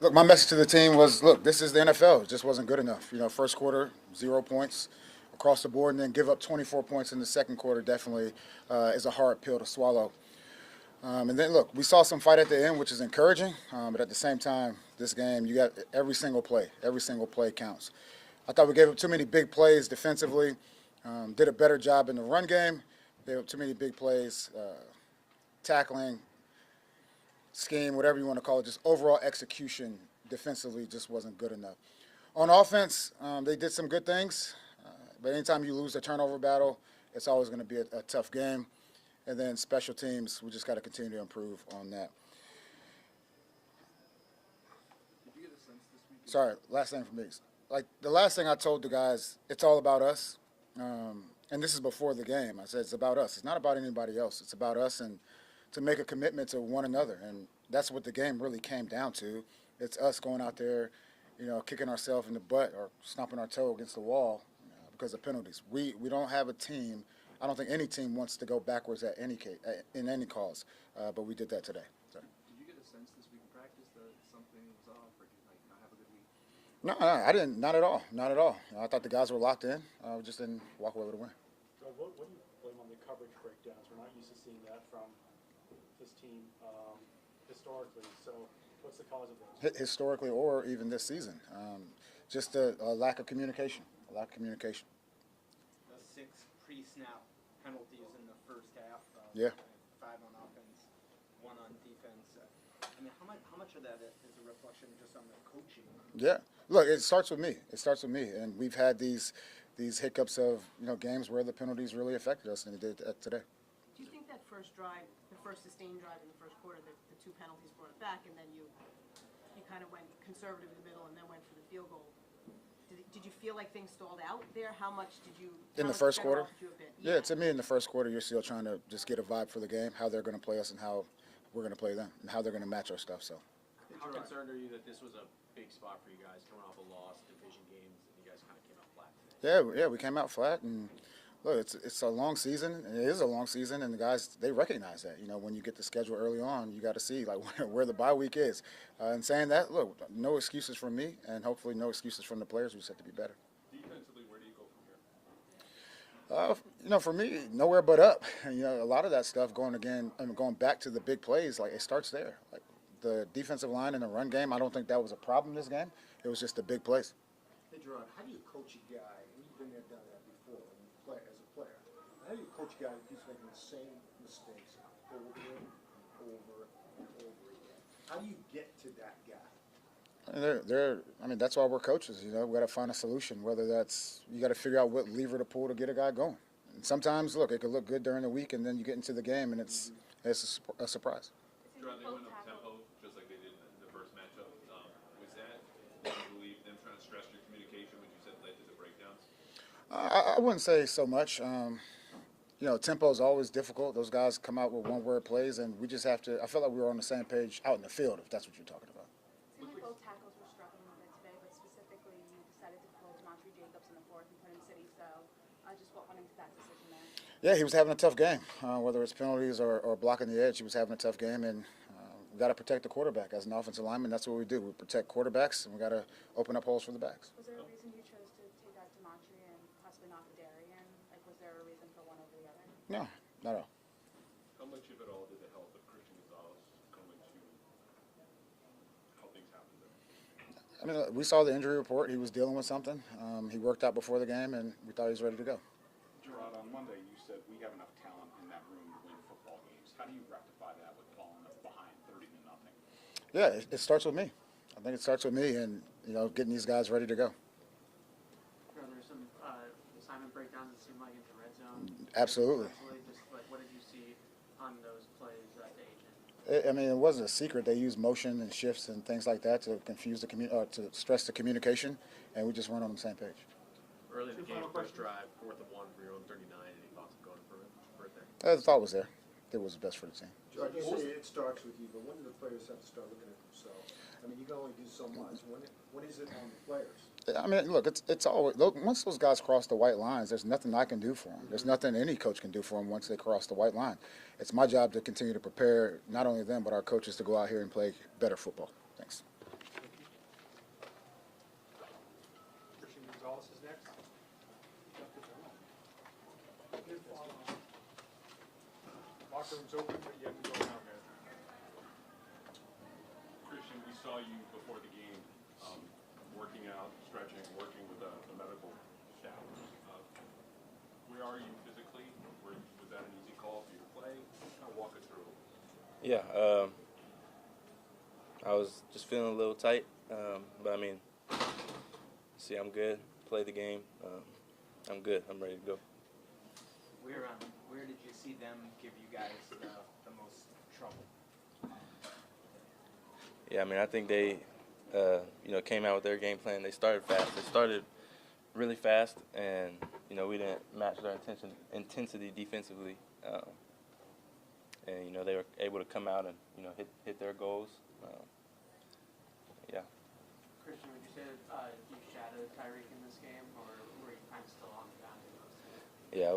Look, my message to the team was, look, this is the NFL. It just wasn't good enough. First quarter, 0 points across the board, and then give up 24 points in the second quarter definitely is a hard pill to swallow. And then, look, we saw some fight at the end, which is encouraging. But at the same time, this game, you got every single play. Every single play counts. I thought we gave up too many big plays defensively. Did a better job in the run game. Gave up too many big plays, tackling, scheme, whatever you want to call it. Just overall execution defensively just wasn't good enough. On offense, they did some good things. But anytime you lose a turnover battle, it's always going to be a tough game. And then special teams, we just got to continue to improve on that. Did you get a sense this week? Sorry, last thing for me. Like the last thing I told the guys, it's all about us. And this is before the game. I said it's about us. It's not about anybody else. It's about us and to make a commitment to one another. And that's what the game really came down to. It's us going out there, kicking ourselves in the butt or stomping our toe against the wall because of penalties. We don't have a team. I don't think any team wants to go backwards in any cause, but we did that today. So. Did you get a sense this week in practice that something was off, or did you not have a good week? No, I didn't. Not at all. Not at all. I thought the guys were locked in. We just didn't walk away with a win. So what do you blame on the coverage breakdowns? We're not used to seeing that from this team historically. So what's the cause of those? Historically, or even this season, just a lack of communication. A lack of communication. 6 pre-snap penalties in the first half. Yeah. 5 on offense, 1 on defense. I mean, how much of that is a reflection just on the coaching? Yeah. Look, it starts with me. And we've had these hiccups of games where the penalties really affected us, and it did today. Do you think that first drive, the first sustained drive in the first quarter, the 2 penalties brought it back, and then you kind of went conservative in the middle and then went for the field goal? Did you feel like things stalled out there? How much did you? In the first quarter? Yeah, to me, in the first quarter, you're still trying to just get a vibe for the game, how they're going to play us and how we're going to play them, and how they're going to match our stuff. So. How concerned are you that this was a big spot for you guys coming off a loss, division games, and you guys kind of came out flat today? Yeah, we came out flat, and look, it's a long season, and it is a long season, and the guys, they recognize that. When you get the schedule early on, you got to see where the bye week is. And saying that, look, no excuses from me, and hopefully no excuses from the players. We just have to be better. Defensively, where do you go from here? For me, nowhere but up. And, a lot of that stuff going back to the big plays, it starts there. The defensive line and the run game, I don't think that was a problem this game. It was just the big plays. Hey, Jerod, how do you coach a guy, and you've been there, done that before as a player, how do you coach a guy who keeps making the same mistakes over and over and over again? How do you get to that guy? That's why we're coaches. We got to find a solution. Whether that's you got to figure out what lever to pull to get a guy going. And sometimes, look, it could look good during the week, and then you get into the game, and it's a surprise. Jerod, they went up tempo just like they did in the first matchup. Was that, do you believe, them trying to stress your communication, which you said led to the breakdowns? I wouldn't say so much. Tempo is always difficult. Those guys come out with one-word plays, and we just have to. I felt like we were on the same page out in the field, if that's what you're talking about. It seemed like both tackles were struggling a bit today, but specifically you decided to pull Demontre Jacobs in the 4th and put him City. So just what went into that decision there? Yeah, he was having a tough game. Whether it's penalties or blocking the edge, he was having a tough game, and we got to protect the quarterback. As an offensive lineman, that's what we do. We protect quarterbacks, and we got to open up holes for the backs. Was there a reason you chose to take out Demontre and possibly not Darian? Was there a reason for one over the other? No, not at all. How much, if at all, did the health of Christian Gonzalez come into how things happened there? We saw the injury report. He was dealing with something. He worked out before the game, and we thought he was ready to go. Jerod, on Monday you said we have enough talent in that room to win football games. How do you rectify that with falling behind 30-0? Yeah, it starts with me. I think it starts with me and, getting these guys ready to go. There were some assignment breakdowns, it seemed like, in the red zone. Absolutely. Just what did you see on those plays that day? It wasn't a secret. They used motion and shifts and things like that to confuse to stress the communication, and we just weren't on the same page. Early in the game, first drive, 4th and 1 for your own 39. Any thoughts of going for it there? The thought was there. It was best for the team. Jerod, you say it starts with you, but when do the players have to start looking at themselves? You can only do so much. When is it on the players? Look, it's always once those guys cross the white lines, there's nothing I can do for them. There's nothing any coach can do for them once they cross the white line. It's my job to continue to prepare not only them but our coaches to go out here and play better football. Thanks. Dallas is next. Locker room's open, but you have to go down there. Christian, we saw you before the game, working out, stretching, working with the medical staff. Where are you physically? Was that an easy call for you to play? Kind of walk us through. Yeah, I was just feeling a little tight, but I mean, see, I'm good. Play the game. I'm good. I'm ready to go. Where did you see them give you guys the most trouble? Yeah, I mean, I think they, came out with their game plan. They started fast. They started really fast, and we didn't match their intensity defensively. And they were able to come out and hit their goals. Yeah. Christian, would you say that you shadowed Tyreek in this game, or were you kind of still on the ground in most of it? Yeah, I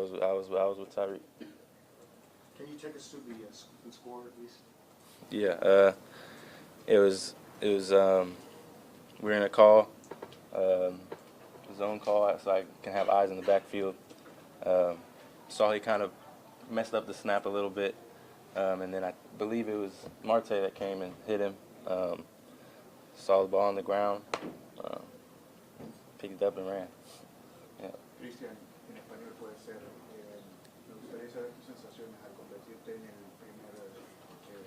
was with Tyreek. Can you take us through the score at least? Yeah, it was we were in a call, zone call, so I can have eyes in the backfield. Saw he kind of messed up the snap a little bit, and then I believe it was Marte that came and hit him. Saw the ball on the ground, picked it up and ran. Yeah. Cristian, en español puede ser, me gustaría saber tus sensaciones al convertirte en el primer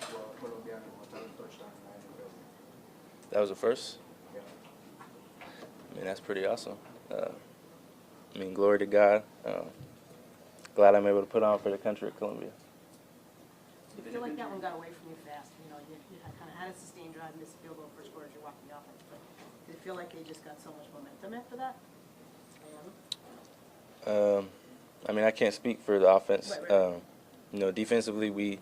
jugador colombiano en anotar un touchdown en la NFL. That was the first. Yeah. I mean, that's pretty awesome. I mean, glory to God. Glad I'm able to put on for the country of Colombia. Do you feel like that one got away from you fast? You kind of had a sustained drive, missed field goal first quarter as you're walking the offense, but did it feel like they just got so much momentum after that? I mean, I can't speak for the offense. Right. Defensively,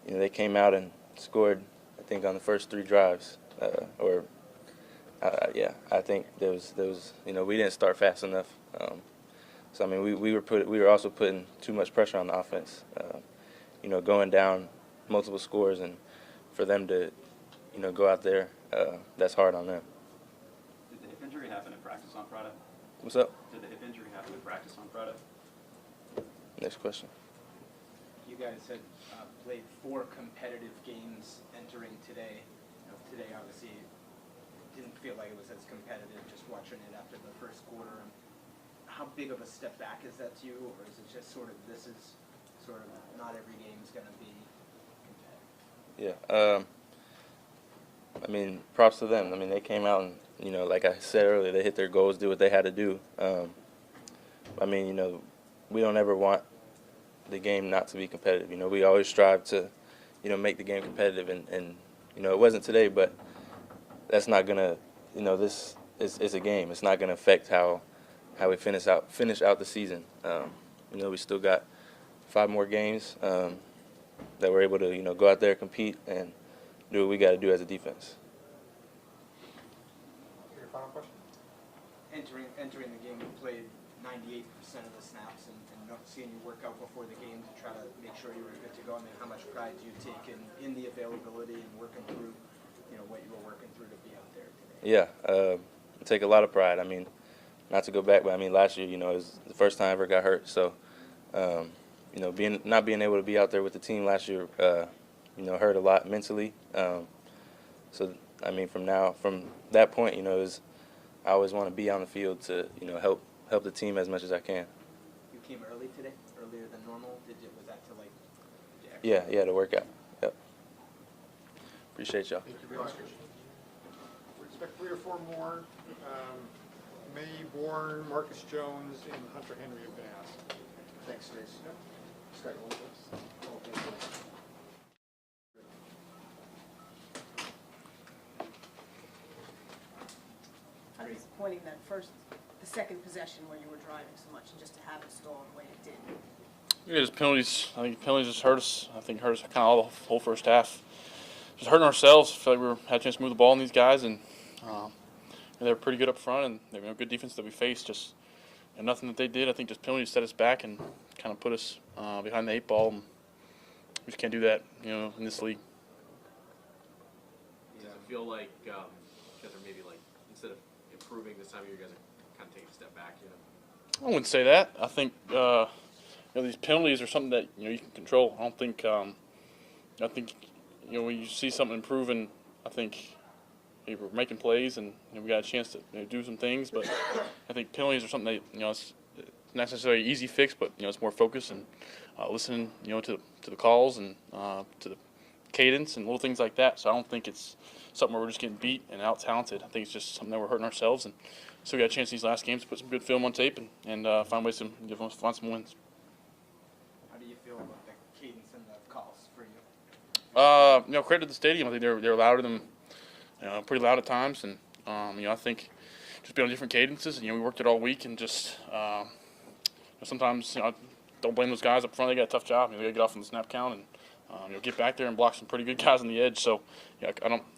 they came out and scored, I think, on the first 3 drives. I think there was we didn't start fast enough. So I mean, we were also putting too much pressure on the offense. Going down multiple scores, and for them to go out there, that's hard on them. Did the hip injury happen in practice on Friday? What's up? Did the hip injury happen in practice on Friday? Next question. You guys had played 4 competitive games entering today. Today, obviously, didn't feel like it was as competitive just watching it after the first quarter. And how big of a step back is that to you, or is it just sort of not every game is going to be competitive? Yeah. I mean, props to them. I mean, they came out and, like I said earlier, they hit their goals, did what they had to do. I mean, we don't ever want the game not to be competitive. We always strive to, make the game competitive. And it wasn't today, but that's not going to, this is a game. It's not going to affect how we finish out the season. We still got 5 more games that we're able to, go out there, compete, and do what we got to do as a defense. Your final question? Entering the game, you played 98% of the snaps, and seeing you work out before the game to try to make sure you were good to go. I mean, how much pride do you take in the availability and working through, what you were working through to be out there today? Yeah, I take a lot of pride. I mean, not to go back, but I mean, last year, it was the first time I ever got hurt. So, not being able to be out there with the team last year, hurt a lot mentally. So, I mean, from that point, I always want to be on the field to, help the team as much as I can. You came early today, earlier than normal. Was that to Yeah, to work out. Yep. Appreciate y'all. Thank you very much. We expect 3 or 4 more. May Bourne, Marcus Jones, and Hunter Henry have been asked. Thanks, Stace. Scott, you want this? Okay. How disappointing that the second possession where you were driving so much and just to have it stall the way it did. Yeah, just penalties. I think penalties just hurt us. I think hurt us kind of all the whole first half. Just hurting ourselves. I feel like had a chance to move the ball on these guys, and they were pretty good up front, and they were a good defense that we faced. Just and nothing that they did. I think just penalties set us back and kind of put us behind the 8 ball. And we just can't do that, in this league. Does it feel like you guys are maybe like, instead of improving this time of year, you guys are kind of taking a step back, you know? I wouldn't say that. I think these penalties are something that you can control. I don't think when you see something improving, I think we're making plays and we got a chance to do some things. But I think penalties are something that it's not necessarily an easy fix, but it's more focus and listening to the calls and to the cadence and little things like that. So I don't think it's something where we're just getting beat and out talented. I think it's just something that we're hurting ourselves, and so we got a chance in these last games to put some good film on tape and find ways to find some wins. How do you feel about the cadence and the calls for you? Credit to the stadium. I think they're louder than pretty loud at times, and I think just being on different cadences. We worked it all week, and just sometimes I don't blame those guys up front. They got a tough job. They got to get off on the snap count and get back there and block some pretty good guys on the edge. So I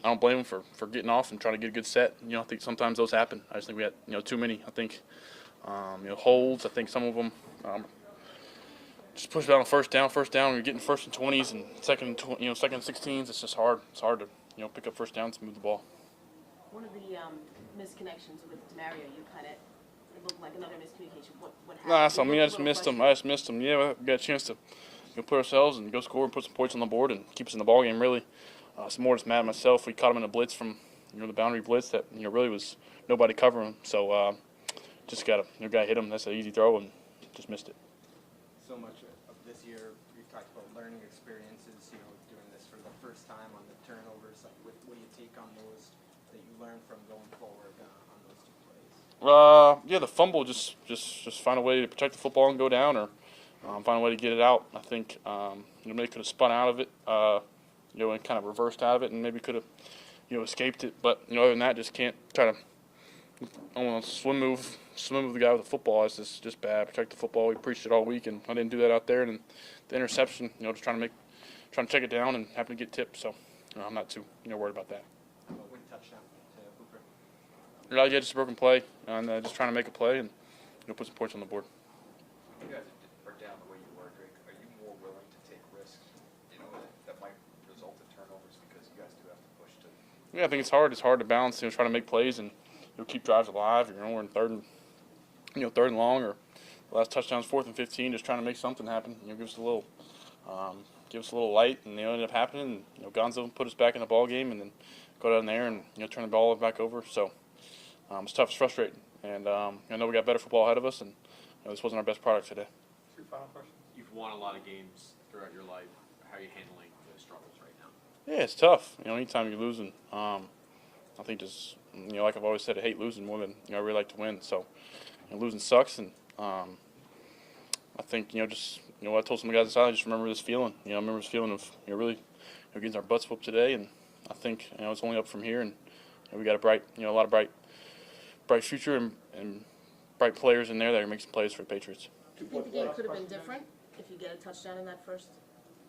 don't blame them for getting off and trying to get a good set. I think sometimes those happen. I just think we had too many. I think holds. I think some of them just push it out on first down. You're getting first and 20s and second and 16s. It's just hard. It's hard to pick up first downs and move the ball. One of the misconnections with Mario, it looked like another miscommunication. What happened? Nah, so I just missed him. Yeah, we got a chance to put ourselves and go score and put some points on the board and keep us in the ball game. Really, some more just mad at myself. We caught him in a blitz from the boundary blitz that really was nobody covering him. So just got guy hit him. That's an easy throw and just missed it. So much of this year, we've talked about learning experiences. Doing this for the first time on the turnovers. Like, what do you take on those that you learn from going forward on those two plays? The fumble, just find a way to protect the football and go down, or find a way to get it out. I think maybe could have spun out of it, and kind of reversed out of it, and maybe could have escaped it. But other than that, just can't try to swim move the guy with the football. It's just bad. Protect the football. We preached it all week, and I didn't do that out there. And the interception, just trying to check it down and happen to get tipped. So I'm not too worried about that. One touchdown to Hooper. Just a broken play, and just trying to make a play and put some points on the board. You guys are down the way you were, Drake. Are you more willing to take risks, that might result in turnovers because you guys do have to push to? Yeah, I think it's hard. It's hard to balance, trying to make plays and keep drives alive. We're in third and long, or the last touchdown's 4th and 15. Just trying to make something happen. Give us a little light, and ended up happening. And, Gonzo put us back in the ball game, and then go down there and turn the ball back over. So it's tough. It's frustrating, and I know we got better football ahead of us, and this wasn't our best product today. Two final questions. You've won a lot of games throughout your life. How are you handling the struggles right now? Yeah, it's tough. Anytime you're losing, I think just like I've always said, I hate losing more than I really like to win. So losing sucks, and I think just what I told some of the guys inside. I just remember this feeling. I remember this feeling of really getting our butts whooped today, and I think it's only up from here, and we got a lot of bright future and bright players in there that are making some plays for the Patriots. Do you think the game could have been different if you get a touchdown in that first?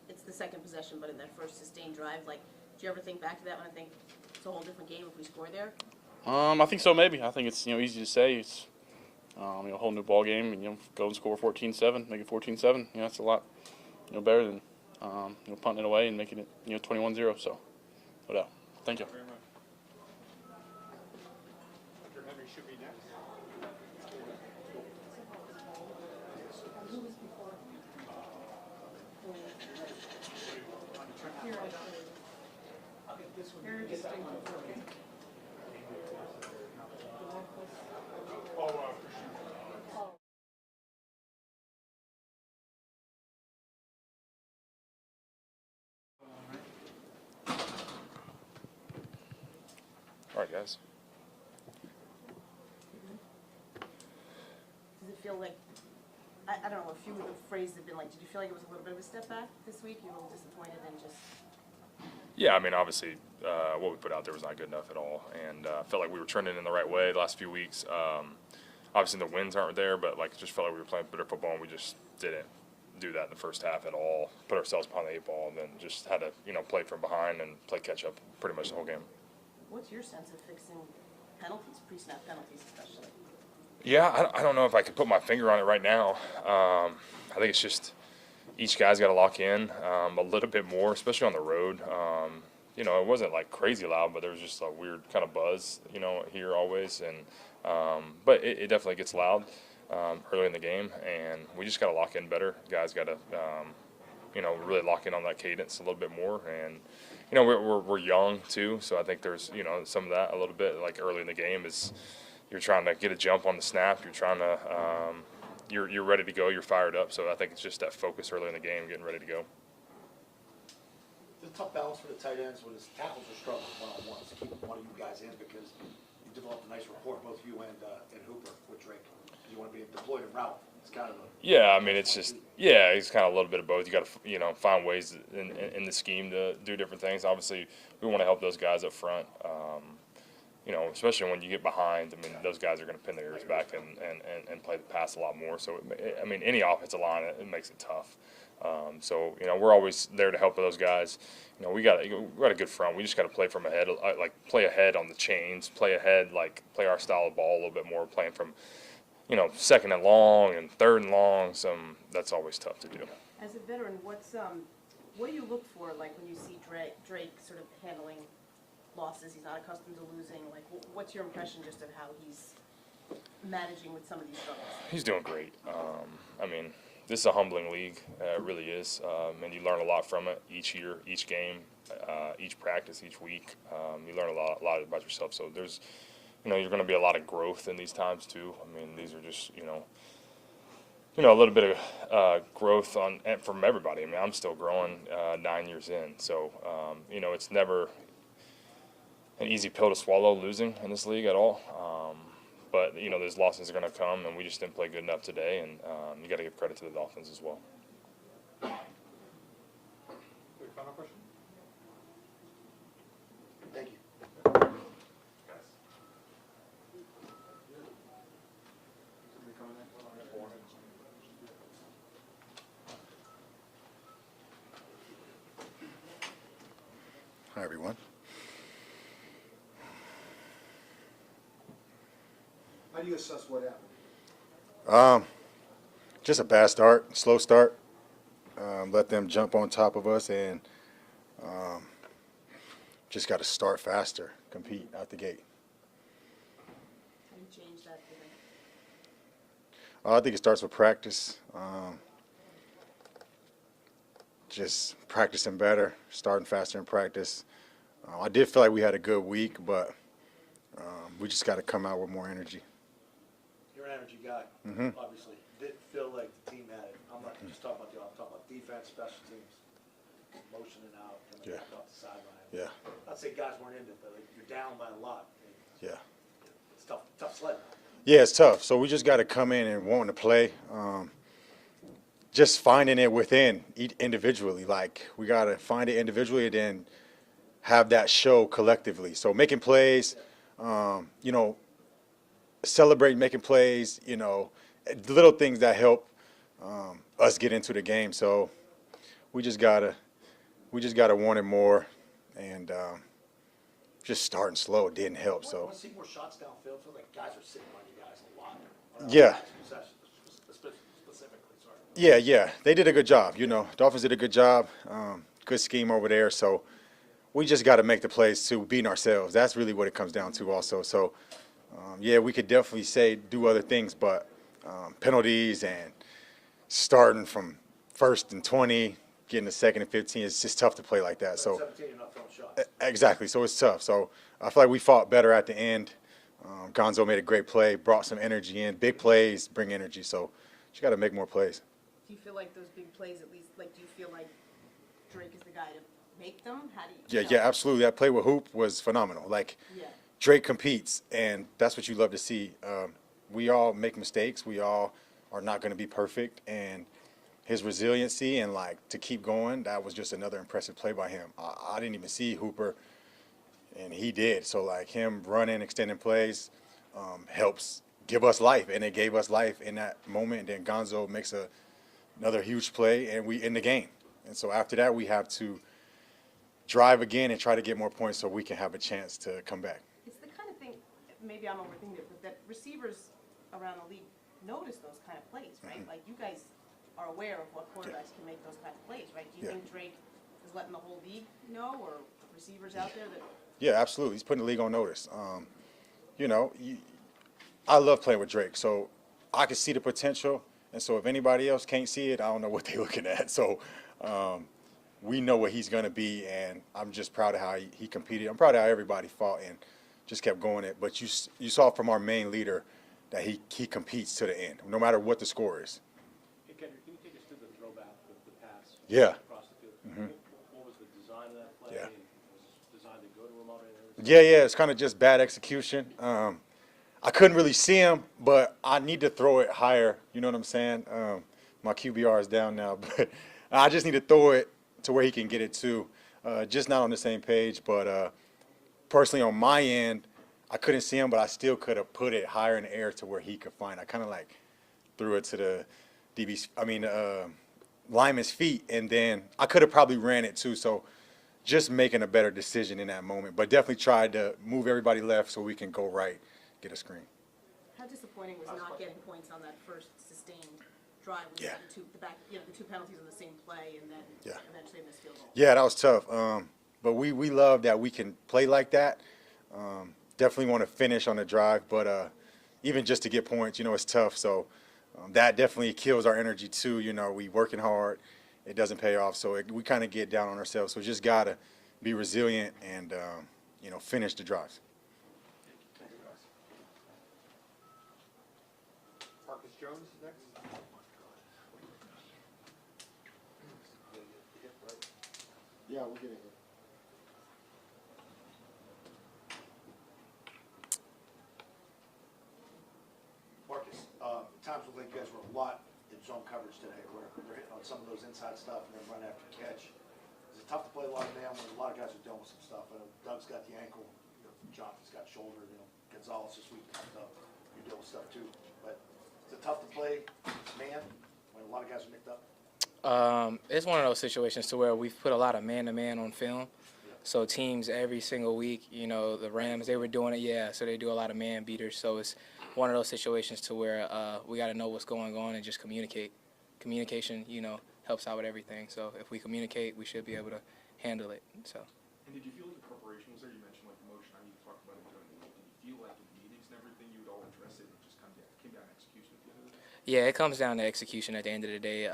It's the second possession, but in that first sustained drive, do you ever think back to that when I think it's a whole different game if we score there? I think so. Maybe. I think it's easy to say. It's a whole new ball game, and go and score 14-7, make it 14-7. That's a lot better than punting it away and making it 21-0. So, no doubt. Thank you. Very much. Dr. Henry should be next. All right, guys. Does it feel like, I don't know, a few of the phrases have been did you feel like it was a little bit of a step back this week? You were a little disappointed and just... Yeah, obviously, what we put out there was not good enough at all, and felt like we were trending in the right way the last few weeks. Obviously, the wins aren't there, but just felt like we were playing better football, and we just didn't do that in the first half at all. Put ourselves behind the 8 ball, and then just had to, play from behind and play catch up pretty much the whole game. What's your sense of fixing penalties, pre-snap penalties especially? Yeah, I don't know if I could put my finger on it right now. I think it's just each guy's got to lock in a little bit more, especially on the road. you know, it wasn't like crazy loud, but there was just a weird kind of buzz, you know, here always. And but it definitely gets loud early in the game, and we just got to lock in better. Guys got to, you know, really lock in on that cadence a little bit more. And you know, we're young too, so I think there's, you know, some of that a little bit like early in the game is you're trying to get a jump on the snap, you're trying to you're ready to go, you're fired up. So I think it's just that focus early in the game, getting ready to go. It's a tough balance for the tight ends when his tackles are struggling one-on-ones to keep one of you guys in, because you developed a nice rapport, both you and Hooper, with Drake. You want to be deployed in route. It's kind of a, yeah, I mean, it's just, yeah, it's kind of a little bit of both. You got to, you know, find ways in the scheme to do different things. Obviously, we want to help those guys up front. You know, especially when you get behind. I mean, those guys are going to pin their ears back and play the pass a lot more. So, I mean, any offensive line, it makes it tough. So, you know, we're always there to help those guys. You know, we got a good front. We just got to play from ahead, like play ahead on the chains, play ahead, like play our style of ball a little bit more, playing from, you know, second and long and third and long. That's always tough to do. As a veteran, what do you look for, like when you see Drake sort of handling losses? He's not accustomed to losing. Like, what's your impression just of how he's managing with some of these struggles? He's doing great. I mean, this is a humbling league. It really is. And you learn a lot from it each year, each game, each practice, each week. You learn a lot about yourself. So there's, you know, you're going to be a lot of growth in these times too. I mean, these are just, you know, a little bit of growth from everybody. I mean, I'm still growing 9 years in. So, you know, it's never an easy pill to swallow losing in this league at all. But, you know, those losses are going to come, and we just didn't play good enough today, and you got to give credit to the Dolphins as well. Final question? thank you. Hi, everyone. How do you assess what happened? Just a bad start, slow start. Let them jump on top of us, and just got to start faster, compete out the gate. How do you change that? I think it starts with practice. Just practicing better, starting faster in practice. I did feel like we had a good week, but we just got to come out with more energy. You're an energy guy, obviously. Didn't feel like the team had it. I'm not just talking about the offense, I'm talking about defense, special teams, motioning out, coming back off the sideline. Yeah. I'd say guys weren't in it, but like, you're down by a lot. Yeah. It's tough sledding. Yeah, it's tough. So we just got to come in and wanting to play. Just finding it within individually. Like, we got to find it individually and then have that show collectively. So making plays, you know, celebrating making plays, you know, little things that help us get into the game. So we just gotta want it more, and just starting slow didn't help. I So want to see more shots downfield. Feels like guys are sitting on you guys a lot. Yeah. Specifically, sorry. yeah, they did a good job. You know, Dolphins did a good job. Good scheme over there. So we just got to make the plays to beat ourselves. That's really what it comes down to also. So, yeah, we could definitely do other things, but penalties and starting from 1st and 20, getting to 2nd and 15, it's just tough to play like that. So 17, you're not throwing shots. exactly. So it's tough. So I feel like we fought better at the end. Gonzo made a great play, brought some energy in. Big plays bring energy. So you got to make more plays. Do you feel like those big plays, at least, like, do you feel like Drake is the guy to make them? How do you? Yeah, absolutely. That play with Hoop was phenomenal. Like, Yeah. Drake competes, and that's what you love to see. We all make mistakes. We all are not going to be perfect, and his resiliency and, like, to keep going, that was just another impressive play by him. I didn't even see Hooper, and he did. So, like, him running, extending plays helps give us life, and it gave us life in that moment. And then Gonzo makes another huge play, and we in the game. And so after that, we have to drive again and try to get more points so we can have a chance to come back. It's the kind of thing, maybe I'm overthinking it, but that receivers around the league notice those kind of plays, right? Like, you guys are aware of what quarterbacks can make those kind of plays, right? Do you think Drake is letting the whole league know, or receivers out there that? Yeah, absolutely. He's putting the league on notice. I love playing with Drake, so I can see the potential. And so if anybody else can't see it, I don't know what they're looking at. So we know what he's going to be, and I'm just proud of how he competed. I'm proud of how everybody fought and just kept going it. But you saw from our main leader that he competes to the end, no matter what the score is. Hey, Kendrick, can you take us through the throwback with the pass Yeah. across the field? Mhm. What was the design of that play? Yeah. And was it designed to go to remote areas? Yeah, it's kind of just bad execution. I couldn't really see him, but I need to throw it higher. You know what I'm saying? My QBR is down now, but I just need to throw it to where he can get it to. Just not on the same page, but personally on my end, I couldn't see him, but I still could have put it higher in the air to where he could find it. I kind of like threw it to the lineman's feet, and then I could have probably ran it too. So just making a better decision in that moment, but definitely tried to move everybody left so we can go right, get a screen. How disappointing was not getting points on that first sustained drive with Yeah. the two penalties on the same play, and then eventually missed field goal? Yeah, that was tough. But we love that we can play like that. Definitely want to finish on the drive, but even just to get points, it's tough. So that definitely kills our energy too. We working hard. It doesn't pay off, so we kind of get down on ourselves. So just got to be resilient and, finish the drives. Marcus Jones next. Yeah, we'll get it here. Marcus, times look like you guys were a lot in zone coverage today, where they're hitting on some of those inside stuff and then run after catch. Is it tough to play a lot of man when a lot of guys are dealing with some stuff? I know Doug's got the ankle, Jonathan's got shoulder, Gonzalez this week comes up. You deal with stuff too, but is it tough to play man when a lot of guys are nicked up? It's one of those situations to where we've put a lot of man-to-man on film. So teams every single week, the Rams, they were doing it, so they do a lot of man beaters. So it's one of those situations to where we got to know what's going on and just communicate. Communication, helps out with everything. So if we communicate, we should be able to handle it. So. And did you feel like the preparation was there? You mentioned like the motion. I mean, you talked about it during the week. Did you feel like in meetings and everything, you would all address it and just came down to execution at the end of the day? Yeah, it comes down to execution at the end of the day.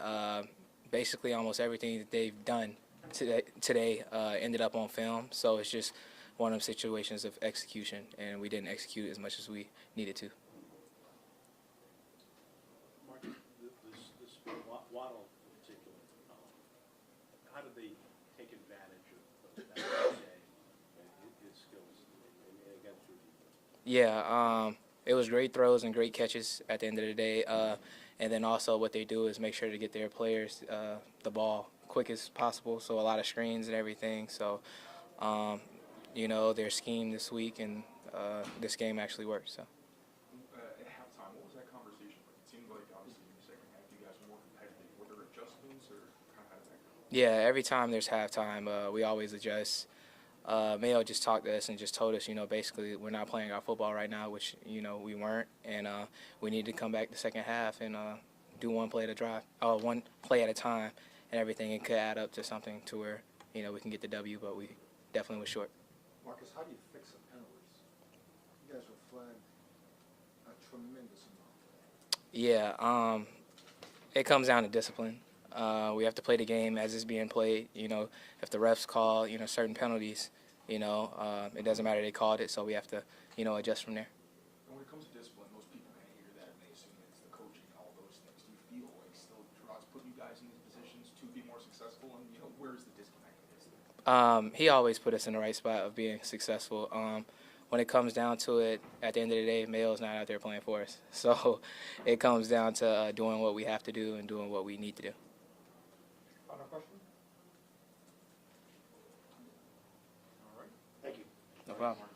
Basically, almost everything that they've done today ended up on film. So it's just one of those situations of execution, and we didn't execute as much as we needed to. Mark, this Waddle in particular, how did they take advantage of that today and his skills against your defense? Yeah, it was great throws and great catches at the end of the day. And then also what they do is make sure to get their players the ball quick as possible, so a lot of screens and everything. So, their scheme this week and this game actually worked. So. At halftime, what was that conversation like? It seemed like obviously in the second half you guys were more competitive. Were there adjustments or kind of how did that go? Yeah, every time there's halftime, we always adjust. Mayo just talked to us and just told us, basically we're not playing our football right now, which, we weren't. And we need to come back the second half and do one play at a time and everything. It could add up to something to where, we can get the W, but we definitely was short. Marcus, how do you fix the penalties? You guys were flagged a tremendous amount today. Yeah, it comes down to discipline. We have to play the game as it's being played. If the refs call, certain penalties, it doesn't matter they called it, so we have to, adjust from there. And when it comes to discipline, most people kind of hear that and they assume it's the coaching and all those things. Do you feel like still Jerod's putting you guys in these positions to be more successful? And, where's the disconnect in this? He always put us in the right spot of being successful. When it comes down to it, at the end of the day, Mayo's not out there playing for us. So it comes down to doing what we have to do and doing what we need to do. Final question? All right. Thank you. No problem.